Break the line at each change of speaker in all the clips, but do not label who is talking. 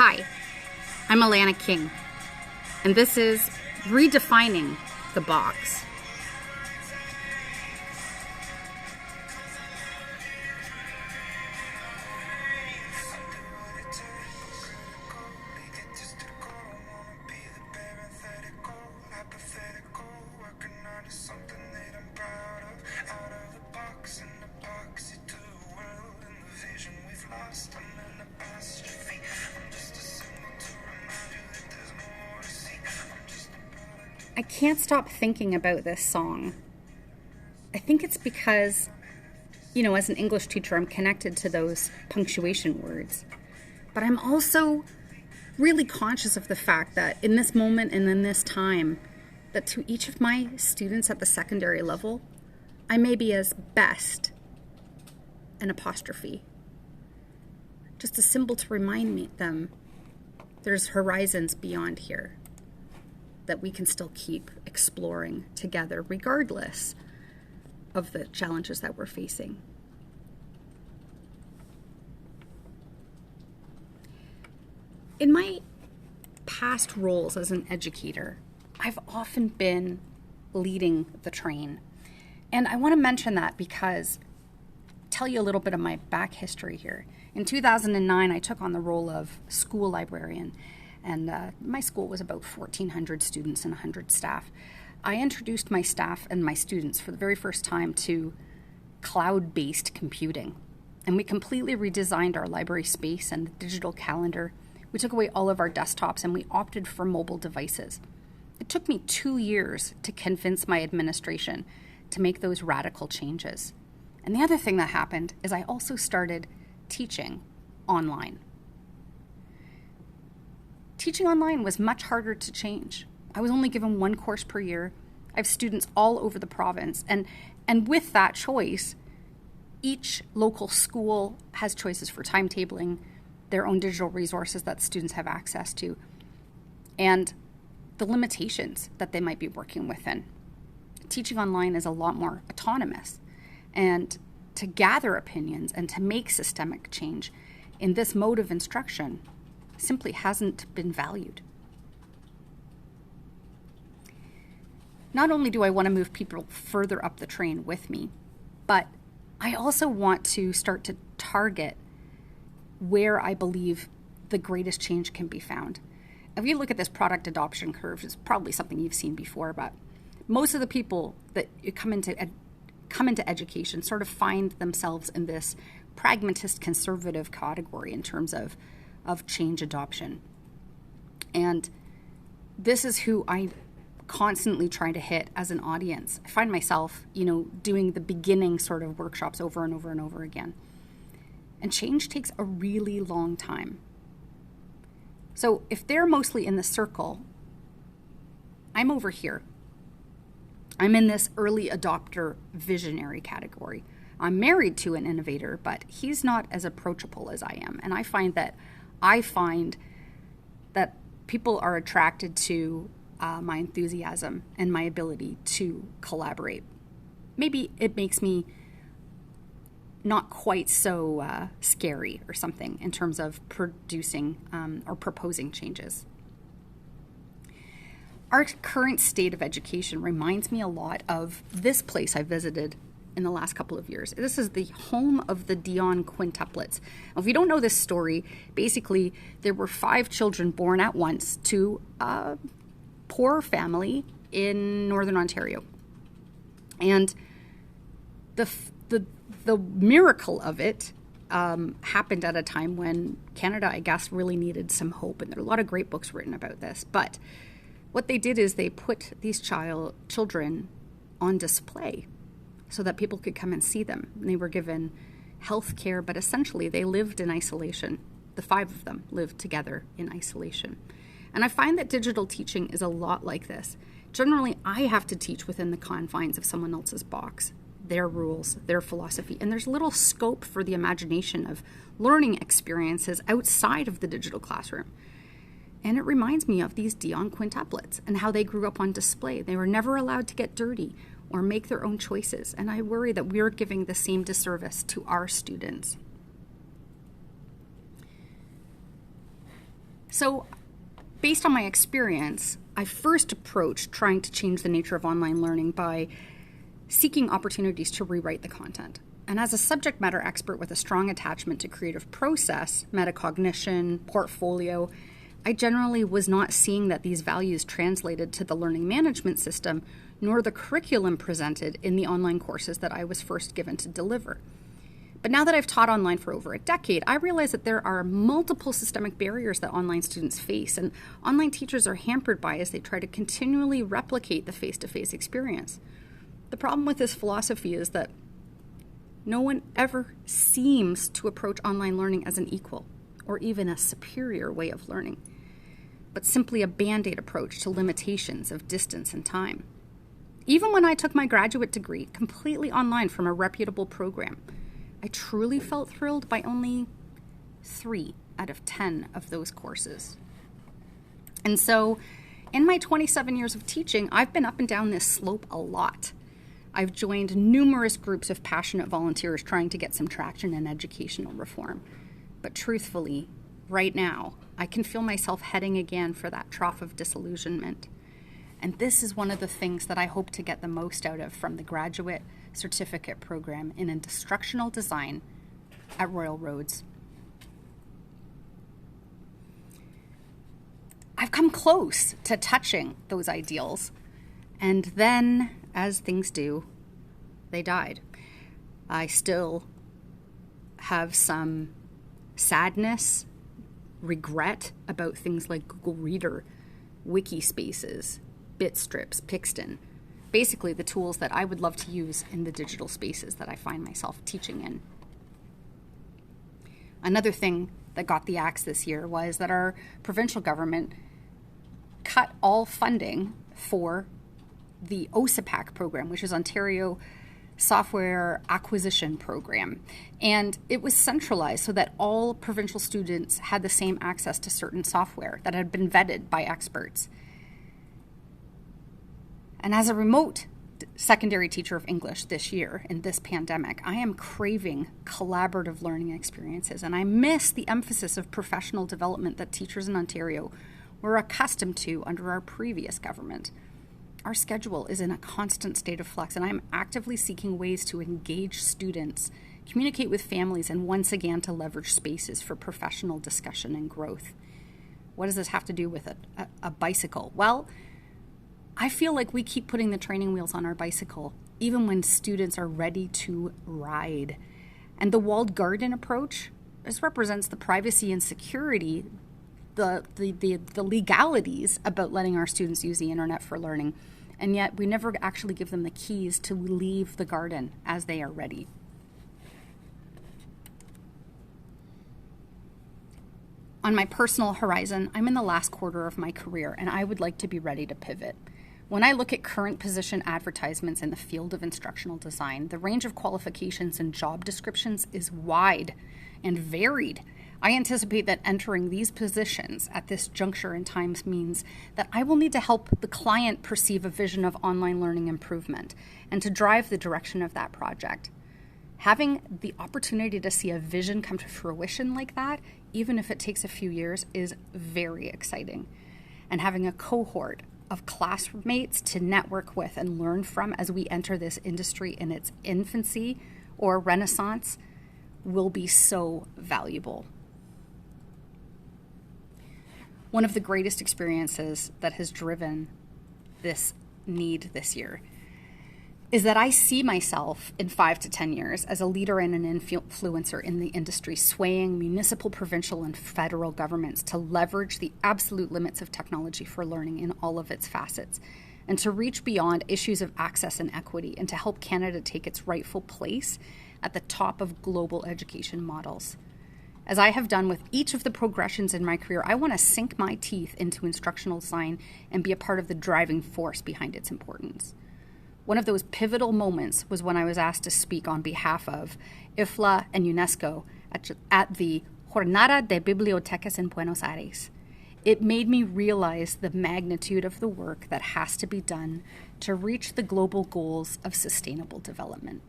Hi, I'm Alana King, and this is Redefining the Box. I can't stop thinking about this song. I think it's because, as an English teacher, I'm connected to those punctuation words. But I'm also really conscious of the fact that in this moment and in this time, that to each of my students at the secondary level, I may be as best an apostrophe. Just a symbol to remind them there's horizons beyond here, that we can still keep exploring together regardless of the challenges that we're facing. In my past roles as an educator, I've often been leading the train. And I want to mention that because tell you a little bit of my back history here. In 2009, I took on the role of school librarian, and my school was about 1,400 students and 100 staff. I introduced my staff and my students for the very first time to cloud-based computing, and we completely redesigned our library space and the digital calendar. We took away all of our desktops and we opted for mobile devices. It took me 2 years to convince my administration to make those radical changes. And the other thing that happened is I also started teaching online. Teaching online was much harder to change. I was only given one course per year. I have students all over the province. And with that choice, each local school has choices for timetabling, their own digital resources that students have access to, and the limitations that they might be working within. Teaching online is a lot more autonomous. And to gather opinions and to make systemic change in this mode of instruction simply hasn't been valued. Not only do I want to move people further up the train with me, but I also want to start to target where I believe the greatest change can be found. If you look at this product adoption curve, it's probably something you've seen before, but most of the people that come into education sort of find themselves in this pragmatist conservative category in terms of change adoption. And this is who I constantly try to hit as an audience. I find myself, doing the beginning sort of workshops over and over and over again. And change takes a really long time. So if they're mostly in the circle, I'm over here. I'm in this early adopter visionary category. I'm married to an innovator, but he's not as approachable as I am. And I find that people are attracted to my enthusiasm and my ability to collaborate. Maybe it makes me not quite so scary or something in terms of producing or proposing changes. Our current state of education reminds me a lot of this place I visited in the last couple of years. This is the home of the Dion quintuplets. If you don't know this story, basically there were 5 children born at once to a poor family in Northern Ontario. And the miracle of it happened at a time when Canada, I guess, really needed some hope. And there are a lot of great books written about this. But what they did is they put these children on display so that people could come and see them. And they were given health care, but essentially they lived in isolation. The 5 of them lived together in isolation. And I find that digital teaching is a lot like this. Generally, I have to teach within the confines of someone else's box, their rules, their philosophy, and there's little scope for the imagination of learning experiences outside of the digital classroom. And it reminds me of these Dion quintuplets and how they grew up on display. They were never allowed to get dirty or make their own choices. And I worry that we're giving the same disservice to our students. So based on my experience, I first approached trying to change the nature of online learning by seeking opportunities to rewrite the content. And as a subject matter expert with a strong attachment to creative process, metacognition, portfolio, I generally was not seeing that these values translated to the learning management system, nor the curriculum presented in the online courses that I was first given to deliver. But now that I've taught online for over a decade, I realize that there are multiple systemic barriers that online students face, and online teachers are hampered by as they try to continually replicate the face-to-face experience. The problem with this philosophy is that no one ever seems to approach online learning as an equal or even a superior way of learning, but simply a band-aid approach to limitations of distance and time. Even when I took my graduate degree completely online from a reputable program, I truly felt thrilled by only 3 out of 10 of those courses. And so, in my 27 years of teaching, I've been up and down this slope a lot. I've joined numerous groups of passionate volunteers trying to get some traction in educational reform. But truthfully, right now, I can feel myself heading again for that trough of disillusionment. And this is one of the things that I hope to get the most out of from the graduate certificate program in Instructional Design at Royal Roads. I've come close to touching those ideals, and then, as things do, they died. I still have some sadness, regret about things like Google Reader, wiki spaces, Bitstrips, Pixton, basically the tools that I would love to use in the digital spaces that I find myself teaching in. Another thing that got the axe this year was that our provincial government cut all funding for the OSAPAC program, which is Ontario Software Acquisition Program. And it was centralized so that all provincial students had the same access to certain software that had been vetted by experts. And as a remote secondary teacher of English this year in this pandemic, I am craving collaborative learning experiences, and I miss the emphasis of professional development that teachers in Ontario were accustomed to under our previous government. Our schedule is in a constant state of flux, and I'm actively seeking ways to engage students, communicate with families, and once again to leverage spaces for professional discussion and growth. What does this have to do with a bicycle? Well, I feel like we keep putting the training wheels on our bicycle, even when students are ready to ride. And the walled garden approach, this represents the privacy and security, the legalities about letting our students use the internet for learning. And yet we never actually give them the keys to leave the garden as they are ready. On my personal horizon, I'm in the last quarter of my career, and I would like to be ready to pivot. When I look at current position advertisements in the field of instructional design, the range of qualifications and job descriptions is wide and varied. I anticipate that entering these positions at this juncture in time means that I will need to help the client perceive a vision of online learning improvement and to drive the direction of that project. Having the opportunity to see a vision come to fruition like that, even if it takes a few years, is very exciting. And having a cohort of classmates to network with and learn from as we enter this industry in its infancy or renaissance will be so valuable. One of the greatest experiences that has driven this need this year is that I see myself in 5 to 10 years as a leader and an influencer in the industry, swaying municipal, provincial, and federal governments to leverage the absolute limits of technology for learning in all of its facets, and to reach beyond issues of access and equity, and to help Canada take its rightful place at the top of global education models. As I have done with each of the progressions in my career, I want to sink my teeth into instructional design and be a part of the driving force behind its importance. One of those pivotal moments was when I was asked to speak on behalf of IFLA and UNESCO at the Jornada de Bibliotecas in Buenos Aires. It made me realize the magnitude of the work that has to be done to reach the global goals of sustainable development.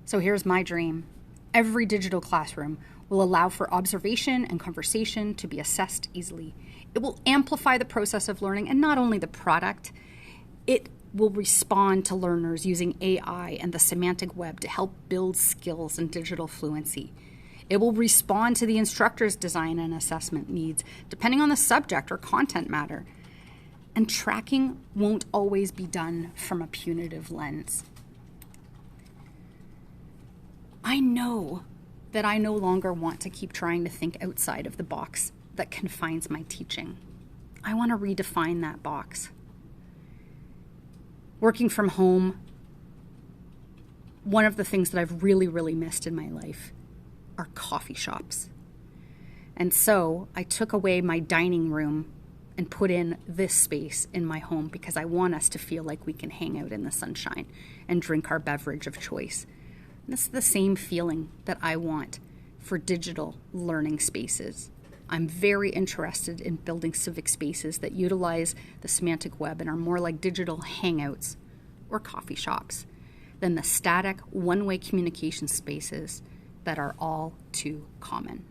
So here's my dream. Every digital classroom will allow for observation and conversation to be assessed easily. It will amplify the process of learning and not only the product. It will respond to learners using AI and the semantic web to help build skills in digital fluency. It will respond to the instructor's design and assessment needs, depending on the subject or content matter. And tracking won't always be done from a punitive lens. I know that I no longer want to keep trying to think outside of the box that confines my teaching. I want to redefine that box. Working from home, one of the things that I've really, really missed in my life are coffee shops. And so I took away my dining room and put in this space in my home because I want us to feel like we can hang out in the sunshine and drink our beverage of choice. And this is the same feeling that I want for digital learning spaces. I'm very interested in building civic spaces that utilize the semantic web and are more like digital hangouts or coffee shops than the static one-way communication spaces that are all too common.